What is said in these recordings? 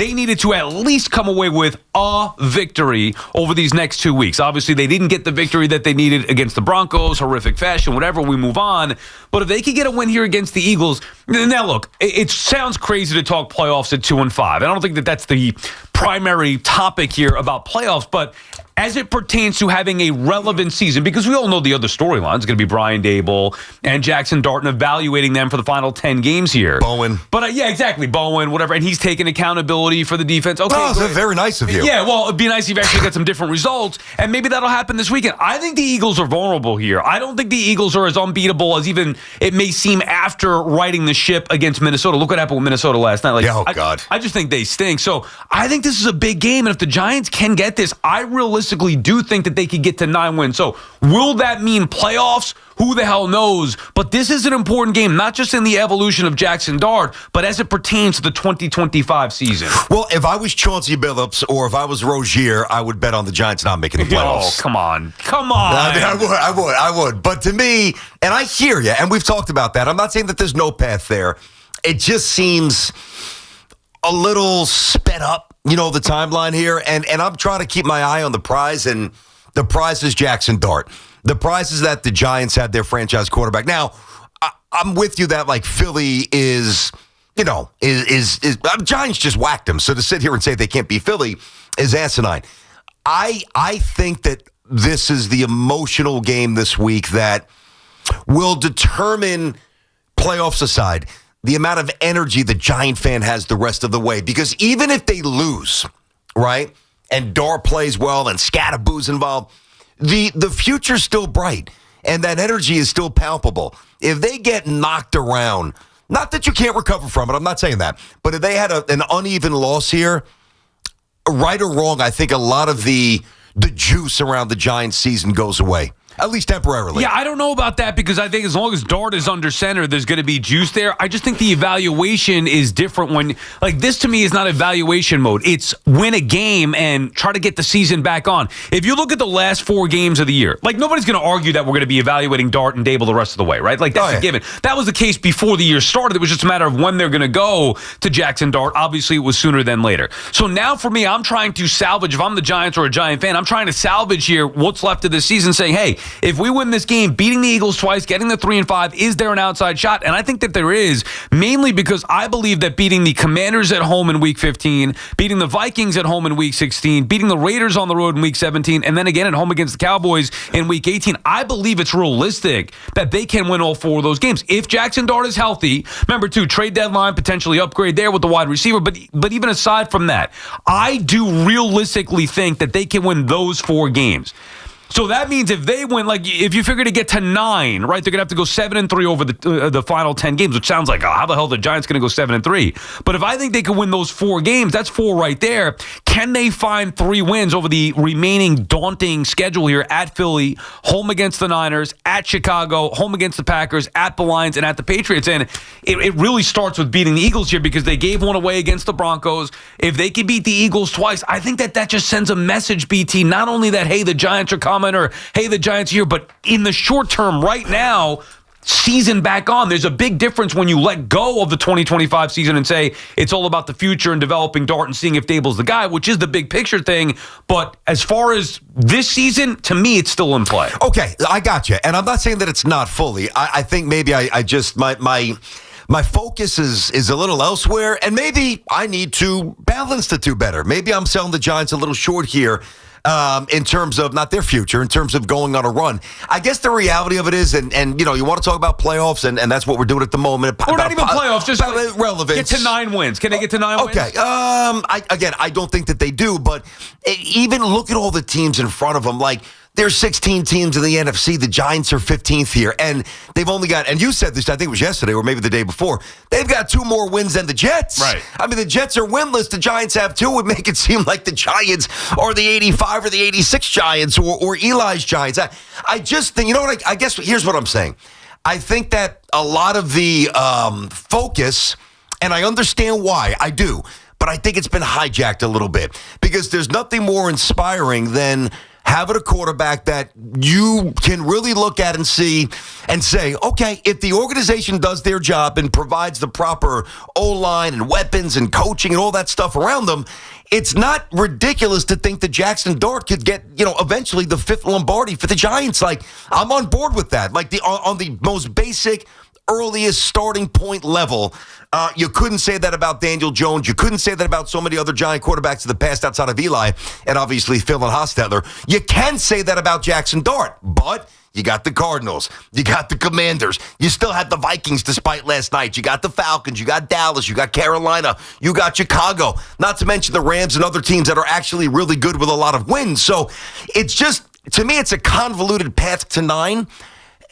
they needed to at least come away with a victory over these next 2 weeks. Obviously, they didn't get the victory that they needed against the Broncos, horrific fashion, whatever, we move on. But if they could get a win here against the Eagles, now look, it sounds crazy to talk playoffs at 2-5. I don't think that that's the primary topic here about playoffs, but as it pertains to having a relevant season, because we all know the other storyline is going to be Brian Daboll and Jaxson Dart and evaluating them for the final 10 games here. Bowen. But yeah, exactly. Bowen, whatever. And he's taking accountability for the defense. Okay, that's very nice of you. Yeah, well, it'd be nice if you actually got some different results, and maybe that'll happen this weekend. I think the Eagles are vulnerable here. I don't think the Eagles are as unbeatable as even it may seem after riding the ship against Minnesota. Look what happened with Minnesota last night. God. I just think they stink. So I think this is a big game, and if the Giants can get this, I realistically do think that they could get to 9 wins. So will that mean playoffs? Who the hell knows? But this is an important game, not just in the evolution of Jaxson Dart, but as it pertains to the 2025 season. Well, if I was Chauncey Billups or if I was Rozier, I would bet on the Giants not making the playoffs. Oh, come on. Come on. I would. But to me, and I hear you, and we've talked about that. I'm not saying that there's no path there. It just seems a little sped up, the timeline here. And I'm trying to keep my eye on the prize, and the prize is Jaxson Dart. The prize is that the Giants had their franchise quarterback. Now, I'm with you that Philly is Giants just whacked them. So to sit here and say they can't beat Philly is asinine. I think that this is the emotional game this week that will determine, playoffs aside, the amount of energy the Giant fan has the rest of the way. Because even if they lose, right, and Dart plays well and Scatterboo's involved, the future's still bright, and that energy is still palpable. If they get knocked around, not that you can't recover from it, I'm not saying that, but if they had an uneven loss here, right or wrong, I think a lot of the juice around the Giants season goes away. At least temporarily. Yeah, I don't know about that because I think as long as Dart is under center, there's going to be juice there. I just think the evaluation is different when, this to me is not evaluation mode. It's win a game and try to get the season back on. If you look at the last 4 games of the year, nobody's going to argue that we're going to be evaluating Dart and Daboll the rest of the way, right? That's a given. That was the case before the year started. It was just a matter of when they're going to go to Jaxson Dart. Obviously, it was sooner than later. So now for me, I'm trying to salvage, if I'm the Giants or a Giant fan, I'm trying to salvage here what's left of this season, saying, hey, if we win this game, beating the Eagles twice, getting the 3-5, is there an outside shot? And I think that there is, mainly because I believe that beating the Commanders at home in Week 15, beating the Vikings at home in Week 16, beating the Raiders on the road in Week 17, and then again at home against the Cowboys in Week 18, I believe it's realistic that they can win all 4 of those games. If Jaxson Dart is healthy, remember too, trade deadline, potentially upgrade there with the wide receiver, but even aside from that, I do realistically think that they can win those 4 games. So that means if they win, if you figure to get to 9, right, they're going to have to go 7-3 over the final 10 games, which sounds like, how the hell are the Giants going to go 7-3? But if I think they can win those 4 games, that's 4 right there. Can they find 3 wins over the remaining daunting schedule here at Philly, home against the Niners, at Chicago, home against the Packers, at the Lions, and at the Patriots? And it really starts with beating the Eagles here because they gave one away against the Broncos. If they can beat the Eagles twice, I think that just sends a message, BT, not only that, hey, the Giants are coming, or hey, the Giants are here, but in the short term right now, season back on. There's a big difference when you let go of the 2025 season and say it's all about the future and developing Dart and seeing if Daboll's the guy, which is the big picture thing. But as far as this season, to me, it's still in play. Okay, I got you. And I'm not saying that it's not fully. I think maybe I just, my focus is a little elsewhere, and maybe I need to balance the two better. Maybe I'm selling the Giants a little short here. In terms of not their future, in terms of going on a run. I guess the reality of it is, and you want to talk about playoffs, and that's what we're doing at the moment. Or not even playoffs, just relevance. Get to 9 wins. Can they get to 9 wins? Okay. I don't think that they do, but even look at all the teams in front of them. There's 16 teams in the NFC. The Giants are 15th here, and they've only got, and you said this, I think it was yesterday or maybe the day before, they've got 2 more wins than the Jets. Right. I mean, the Jets are winless. The Giants have 2. It would make it seem like the Giants are the 85 or the 86 Giants or Eli's Giants. I just think, I guess here's what I'm saying. I think that a lot of the focus, and I understand why, I do, but I think it's been hijacked a little bit because there's nothing more inspiring than having a quarterback that you can really look at and see and say, okay, if the organization does their job and provides the proper O-line and weapons and coaching and all that stuff around them, it's not ridiculous to think that Jaxson Dart could get, eventually the 5th Lombardi for the Giants. Like, I'm on board with that. Like, on the most basic, earliest starting point level, you couldn't say that about Daniel Jones. You couldn't say that about so many other Giant quarterbacks of the past outside of Eli and obviously Phil and Hostetler. You can say that about Jaxson Dart, but you got the Cardinals. You got the Commanders. You still had the Vikings despite last night. You got the Falcons. You got Dallas. You got Carolina. You got Chicago. Not to mention the Rams and other teams that are actually really good with a lot of wins. So it's just, to me, it's a convoluted path to 9.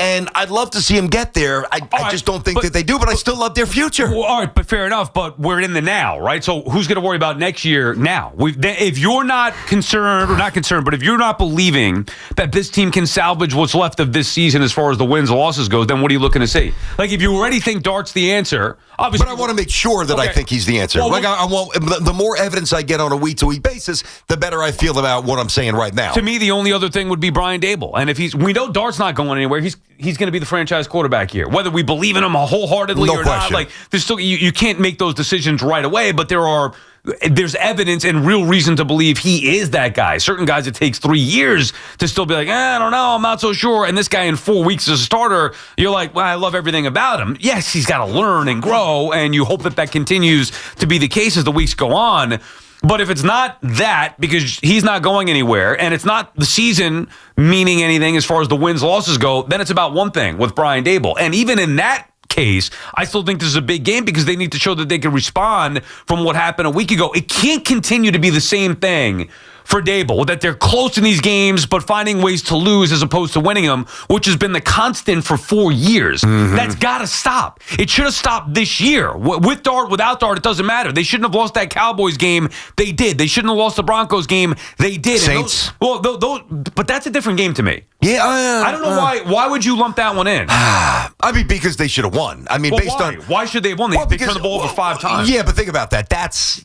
And I'd love to see him get there. I just don't think that they do, but I still love their future. Well, all right, but fair enough. But we're in the now, right? So who's going to worry about next year now? If you're not concerned, or not concerned, but if you're not believing that this team can salvage what's left of this season as far as the wins and losses goes, then what are you looking to see? Like, if you already think Dart's the answer, obviously. But I want to make sure that I think he's the answer. Well, I want the more evidence I get on a week-to-week basis, the better I feel about what I'm saying right now. To me, the only other thing would be Brian Daboll. And if we know Dart's not going anywhere, he's going to be the franchise quarterback here. Whether we believe in him wholeheartedly or not, like, there's still you can't make those decisions right away, but there's evidence and real reason to believe he is that guy. Certain guys, it takes 3 years to still be like, I don't know, I'm not so sure. And this guy in 4 weeks as a starter, you're like, well, I love everything about him. Yes, he's got to learn and grow, and you hope that continues to be the case as the weeks go on. But if it's not that, because he's not going anywhere, and it's not the season meaning anything as far as the wins, losses go, then it's about one thing with Brian Daboll. And even in that case, I still think this is a big game because they need to show that they can respond from what happened a week ago. It can't continue to be the same thing for Daboll, that they're close in these games, but finding ways to lose as opposed to winning them, which has been the constant for 4 years. Mm-hmm. That's got to stop. It should have stopped this year. With Dart, without Dart, it doesn't matter. They shouldn't have lost that Cowboys game. They did. They shouldn't have lost the Broncos game. They did. Saints. But that's a different game to me. Yeah, I don't know why. Why would you lump that one in? I mean, because they should have won. I mean, based on why should they have won? They turned the ball over 5 times. Yeah, but think about that.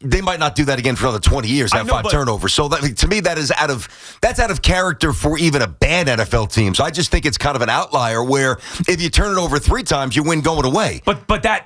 They might not do that again for another 20 years. Have 5 turnovers. So to me, that's out of character for even a bad NFL team. So I just think it's kind of an outlier where if you turn it over 3 times, you win going away. But that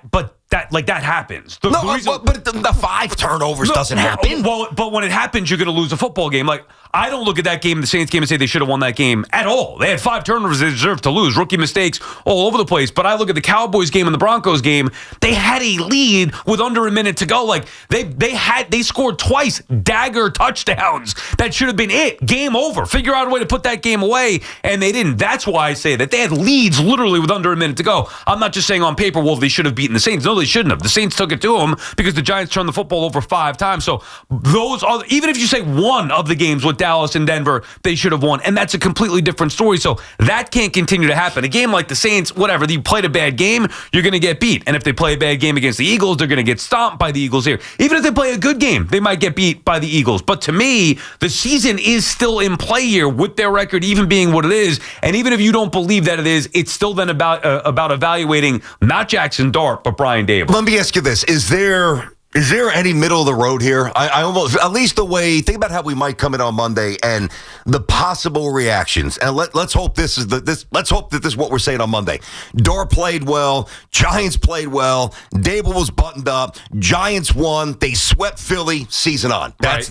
happens. But the 5 turnovers doesn't happen. Well, but when it happens, you're going to lose a football game. Like, I don't look at that game, the Saints game, and say they should have won that game at all. They had 5 turnovers they deserved to lose, rookie mistakes all over the place. But I look at the Cowboys game and the Broncos game. They had a lead with under a minute to go. Like, they scored twice dagger touchdowns. That should have been it. Game over. Figure out a way to put that game away, and they didn't. That's why I say that they had leads literally with under a minute to go. I'm not just saying on paper, well, they should have beaten the Saints. No, they shouldn't have. The Saints took it to them because the Giants turned the football over 5 times. So those are, even if you say one of the games with Dallas and Denver, they should have won. And that's a completely different story. So that can't continue to happen. A game like the Saints, whatever, you played a bad game, you're going to get beat. And if they play a bad game against the Eagles, they're going to get stomped by the Eagles here. Even if they play a good game, they might get beat by the Eagles. But to me, the season is still in play here with their record even being what it is. And even if you don't believe that it is, it's still then about evaluating not Jaxson Dart, but Brian Daboll. Let me ask you this. Is there any middle of the road here? I almost, at least the way, think about how we might come in on Monday and the possible reactions. And let's hope let's hope that this is what we're saying on Monday. Dart played well. Giants played well. Daboll was buttoned up. Giants won. They swept Philly. Season on. That's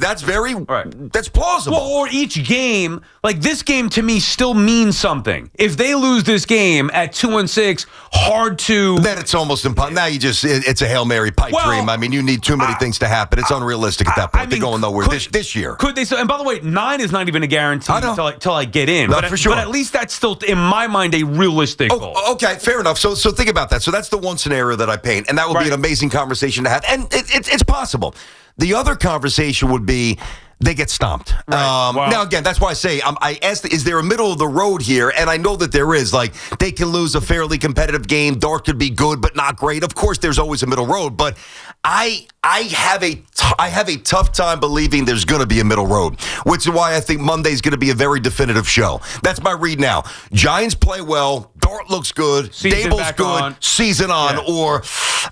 plausible. Well, or each game, like this game to me still means something. If they lose this game at 2-6, hard to. Then it's almost impossible. Now it's a Hail Mary pipe dream. I mean, you need too many things to happen. It's unrealistic at that point. They're going nowhere this year. Could they? And by the way, 9 is not even a guarantee until I get in. Not for sure. But at least that's still, in my mind, a realistic goal. Okay, fair enough. So think about that. So that's the one scenario that I paint, and that would be an amazing conversation to have. And it's possible. The other conversation would be they get stomped. Right. Now, again, that's why I say, I asked, is there a middle of the road here? And I know that there is. Like, they can lose a fairly competitive game. Dart could be good, but not great. Of course, there's always a middle road. But I have a tough time believing there's going to be a middle road, which is why I think Monday's going to be a very definitive show. That's my read now. Giants play well. Dart looks good. Daboll's good. Season on. Yeah. Or,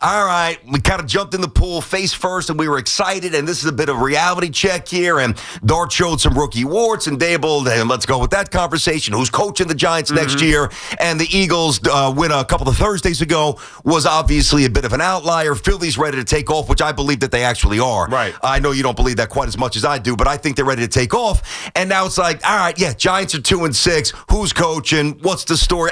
all right, we kind of jumped in the pool face first, and we were excited, and this is a bit of reality check here. year, and Dart showed some rookie warts, and Daboll, and let's go with that conversation. Who's coaching the Giants next year? And the Eagles win a couple of Thursdays ago was obviously a bit of an outlier. Philly's ready to take off, which I believe that they actually are. Right. I know you don't believe that quite as much as I do, but I think they're ready to take off. And now it's like, all right, yeah, Giants are 2-6. Who's coaching? What's the story?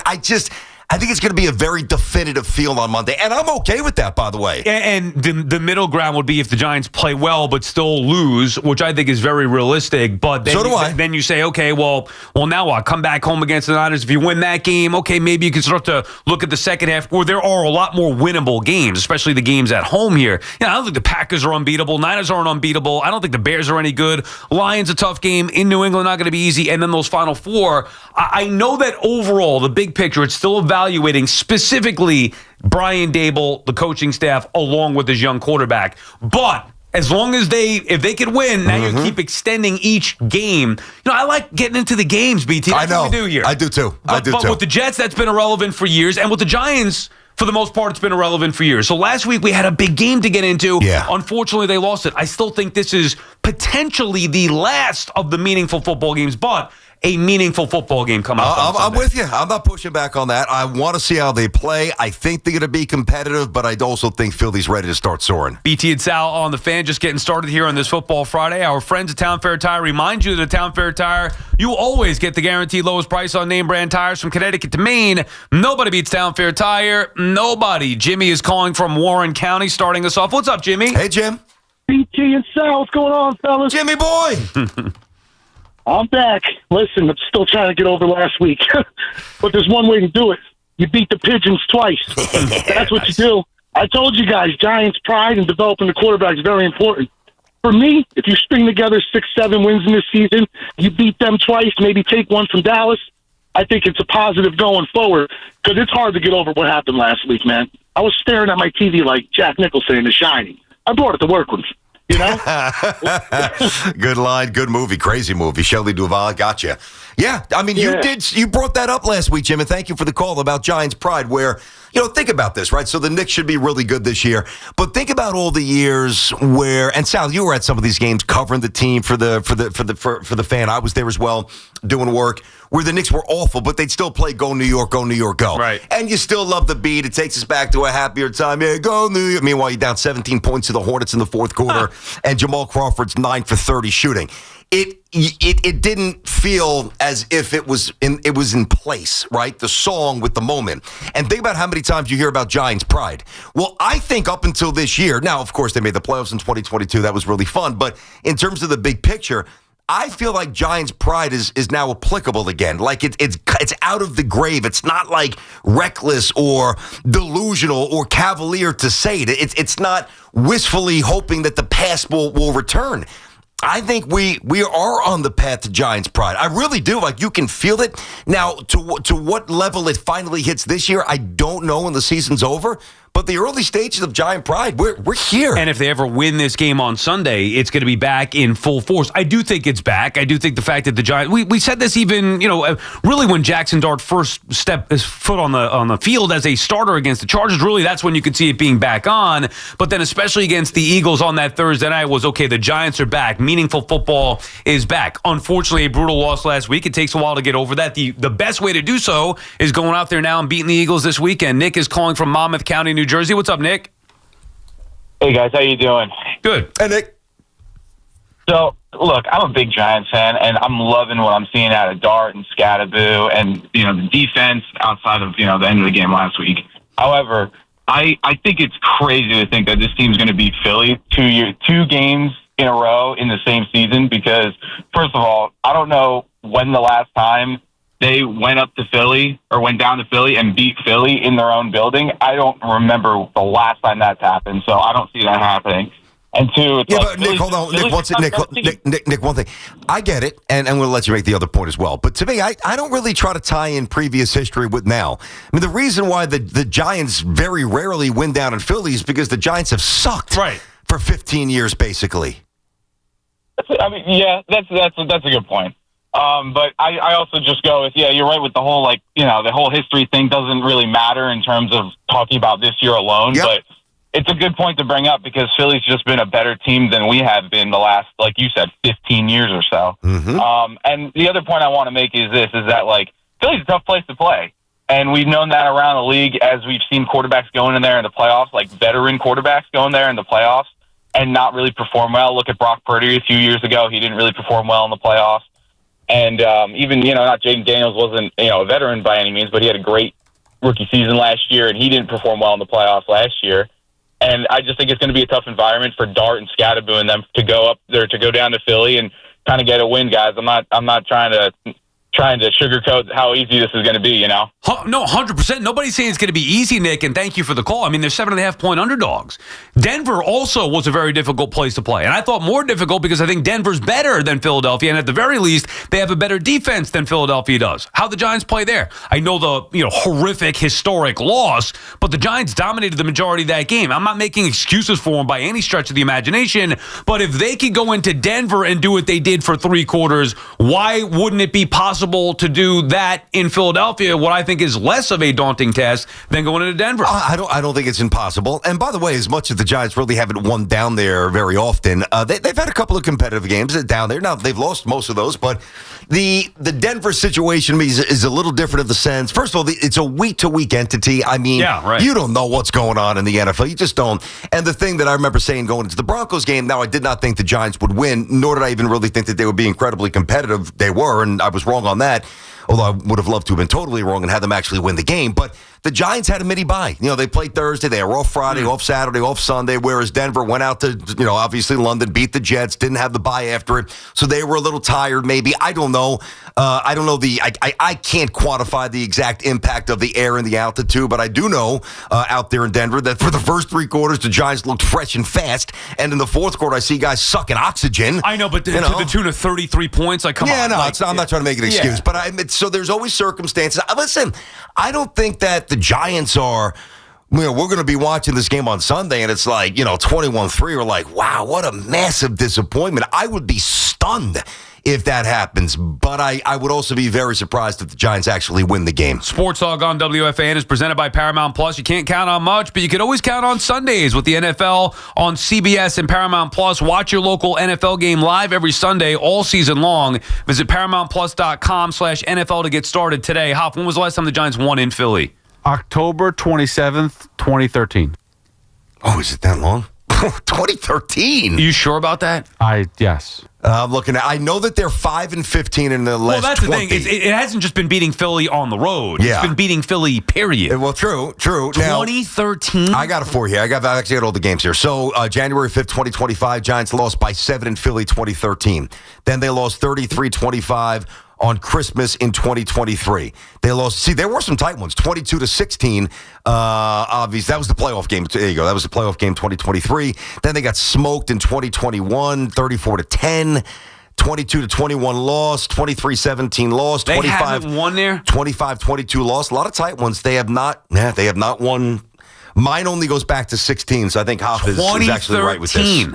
I think it's going to be a very definitive feel on Monday, and I'm okay with that, by the way. And the middle ground would be if the Giants play well but still lose, which I think is very realistic. But then, So do I. Then you say, okay, well, now what? Come back home against the Niners. If you win that game, okay, maybe you can start to look at the second half where there are a lot more winnable games, especially the games at home here. I don't think the Packers are unbeatable. Niners aren't unbeatable. I don't think the Bears are any good. Lions, a tough game. In New England, not going to be easy. And then those final four, I know that overall, the big picture, it's still evaluating specifically Brian Daboll, the coaching staff, along with his young quarterback. But as long as if they could win, now you keep extending each game. I like getting into the games, BT. That's I know. what we do here. I do too. But with the Jets, that's been irrelevant for years. And with the Giants, for the most part, it's been irrelevant for years. So last week we had a big game to get into. Yeah. Unfortunately, they lost it. I still think this is potentially the last of the meaningful football games, but a meaningful football game coming up on I'm Sunday. with you. I'm not pushing back on that. I want to see how they play. I think they're going to be competitive, but I also think Philly's ready to start soaring. BT and Sal on the Fan, just getting started here on this Football Friday. Our friends at Town Fair Tire remind you that at Town Fair Tire, you always get the guaranteed lowest price on name brand tires from Connecticut to Maine. Nobody beats Town Fair Tire. Nobody. Jimmy is calling from Warren County, starting us off. What's up, Jimmy? Hey, Jim. BT and Sal, what's going on, fellas? Jimmy boy. I'm back. Listen, I'm still trying to get over last week. But there's one way to do it. You beat the Pigeons twice. That's what you do. I told you guys, Giants' pride and developing the quarterback is very important. For me, if you string together 6-7 wins in this season, you beat them twice, maybe take one from Dallas, I think it's a positive going forward because it's hard to get over what happened last week, man. I was staring at my TV like Jack Nicholson in The Shining. I brought it to work with me. You know? Good line, good movie, crazy movie. Shelley Duvall, gotcha. Yeah, I mean, you brought that up last week, Jim, and thank you for the call about Giants' pride where, think about this, right? So the Knicks should be really good this year, but think about all the years where, and Sal, you were at some of these games covering the team for the Fan. I was there as well doing work where the Knicks were awful, but they'd still play Go New York, Go New York, Go. Right. And you still love the beat. It takes us back to a happier time. Yeah, Go New York. Meanwhile, you're down 17 points to the Hornets in the fourth quarter, and Jamal Crawford's 9 for 30 shooting. It didn't feel as if it was in place, right? The song with the moment. And think about how many times you hear about Giants' pride. Well, I think up until this year, now, of course, they made the playoffs in 2022. That was really fun. But in terms of the big picture, I feel like Giants' pride is now applicable again. Like it's out of the grave. It's not like reckless or delusional or cavalier to say it. It's not wistfully hoping that the past will return. I think we are on the path to Giants' pride. I really do. Like, you can feel it. Now, to what level it finally hits this year, I don't know when the season's over. But the early stages of Giant pride, we're here. And if they ever win this game on Sunday, it's going to be back in full force. I do think it's back. I do think the fact that the Giants, we said this even, really when Jaxson Dart first stepped his foot on the field as a starter against the Chargers, really that's when you could see it being back on. But then especially against the Eagles on that Thursday night was, okay, the Giants are back. Meaningful football is back. Unfortunately, a brutal loss last week. It takes a while to get over that. The best way to do so is going out there now and beating the Eagles this weekend. Nick is calling from Monmouth County, New Jersey. What's up, Nick? Hey, guys. How you doing? Good. Hey, Nick. So, look, I'm a big Giants fan, and I'm loving what I'm seeing out of Dart and Scatterboo and, the defense outside of, the end of the game last week. However, I think it's crazy to think that this team's going to beat Philly two games in a row in the same season because, first of all, I don't know when the last time they went up to Philly or went down to Philly and beat Philly in their own building. I don't remember the last time that's happened, so I don't see that happening. And two, it's but Nick, hold on. Nick, one thing. I get it, and I'm going to let you make the other point as well. But to me, I don't really try to tie in previous history with now. I mean, the reason why the Giants very rarely win down in Philly is because the Giants have sucked for 15 years, basically. I mean, yeah, that's a good point. But I also just go with, you're right with the whole, the whole history thing doesn't really matter in terms of talking about this year alone. Yep. But it's a good point to bring up because Philly's just been a better team than we have been the last, like you said, 15 years or so. Mm-hmm. And the other point I want to make is that, like, Philly's a tough place to play. And we've known that around the league as we've seen quarterbacks going in there in the playoffs, like veteran quarterbacks going there in the playoffs and not really perform well. Look at Brock Purdy a few years ago. He didn't really perform well in the playoffs. And even, not Jaden Daniels wasn't, a veteran by any means, but he had a great rookie season last year, and he didn't perform well in the playoffs last year. And I just think it's going to be a tough environment for Dart and Scatterboo and them to go up there, to go down to Philly and kind of get a win, guys. I'm not trying to sugarcoat how easy this is going to be, No, 100%. Nobody's saying it's going to be easy, Nick, and thank you for the call. I mean, they're 7.5-point underdogs. Denver also was a very difficult place to play, and I thought more difficult because I think Denver's better than Philadelphia, and at the very least, they have a better defense than Philadelphia does. How'd the Giants play there? I know the horrific, historic loss, but the Giants dominated the majority of that game. I'm not making excuses for them by any stretch of the imagination, but if they could go into Denver and do what they did for 3 quarters, why wouldn't it be possible to do that in Philadelphia, what I think is less of a daunting task than going into Denver? I don't think it's impossible. And by the way, as much as the Giants really haven't won down there very often, they've had a couple of competitive games down there. Now, they've lost most of those, but the Denver situation is a little different in the sense. First of all, it's a week-to-week entity. I mean, You don't know what's going on in the NFL. You just don't. And the thing that I remember saying going into the Broncos game, now I did not think the Giants would win, nor did I even really think that they would be incredibly competitive. They were, and I was wrong on that, although I would have loved to have been totally wrong and had them actually win the game. But the Giants had a mini bye. They played Thursday. They were off Friday, off Saturday, off Sunday, whereas Denver went out to, obviously London, beat the Jets, didn't have the bye after it. So they were a little tired maybe. I don't know. I don't know I can't quantify the exact impact of the air and the altitude, but I do know out there in Denver that for the first 3 quarters, the Giants looked fresh and fast. And in the fourth quarter, I see guys sucking oxygen. I know, but to the tune of 33 points, come on. I'm not trying to make an excuse, but so there's always circumstances. Listen, I don't think that the Giants are, we're going to be watching this game on Sunday and it's like, 21-3. We're like, wow, what a massive disappointment. I would be stunned if that happens, but I would also be very surprised if the Giants actually win the game. Sports Talk on WFAN is presented by Paramount Plus. You can't count on much, but you can always count on Sundays with the NFL on CBS and Paramount Plus. Watch your local NFL game live every Sunday all season long. Visit ParamountPlus.com/NFL to get started today. Hoff, when was the last time the Giants won in Philly? October 27th, 2013. Oh, is it that long? 2013. You sure about that? Yes. I'm looking at. I know that they're 5-15 in the last. Well, that's 20. the thing. It hasn't just been beating Philly on the road. Yeah. It's been beating Philly. Period. Well, true. 2013. Now, I got it for you. I actually got all the games here. So January 5th, 2025, Giants lost by 7 in Philly, 2013. Then they lost 33-25 on Christmas in 2023. They lost. See, there were some tight ones. 22-16. Obviously, that was the playoff game. There you go. That was the playoff game 2023. Then they got smoked in 2021, 34-10. 22-21 loss, 23-17 loss, 25. They haven't won there. 25-22 loss. A lot of tight ones. They have not. They have not won. Mine only goes back to 16. So I think Hoff is actually right with this.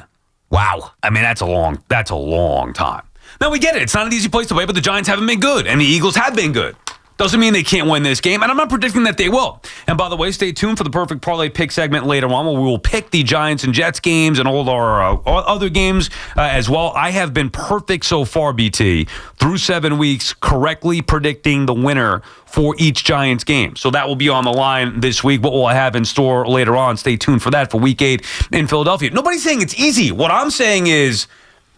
Wow. I mean, that's a long time. Now, we get it. It's not an easy place to play, but the Giants haven't been good, and the Eagles have been good. Doesn't mean they can't win this game, and I'm not predicting that they will. And by the way, stay tuned for the Perfect Parlay Pick segment later on, where we will pick the Giants and Jets games and all our other games as well. I have been perfect so far, BT, through 7 weeks, correctly predicting the winner for each Giants game. So that will be on the line this week. What will I have in store later on? Stay tuned for that for Week 8 in Philadelphia. Nobody's saying it's easy. What I'm saying is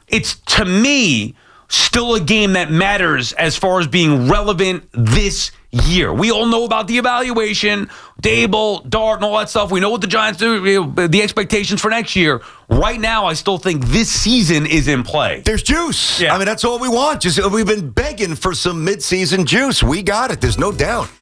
it's, to me, still a game that matters as far as being relevant this year. We all know about the evaluation, Daboll, Dart, and all that stuff. We know what the Giants do, the expectations for next year. Right now, I still think this season is in play. There's juice. Yeah. I mean, that's all we want. We've been begging for some midseason juice. We got it. There's no doubt.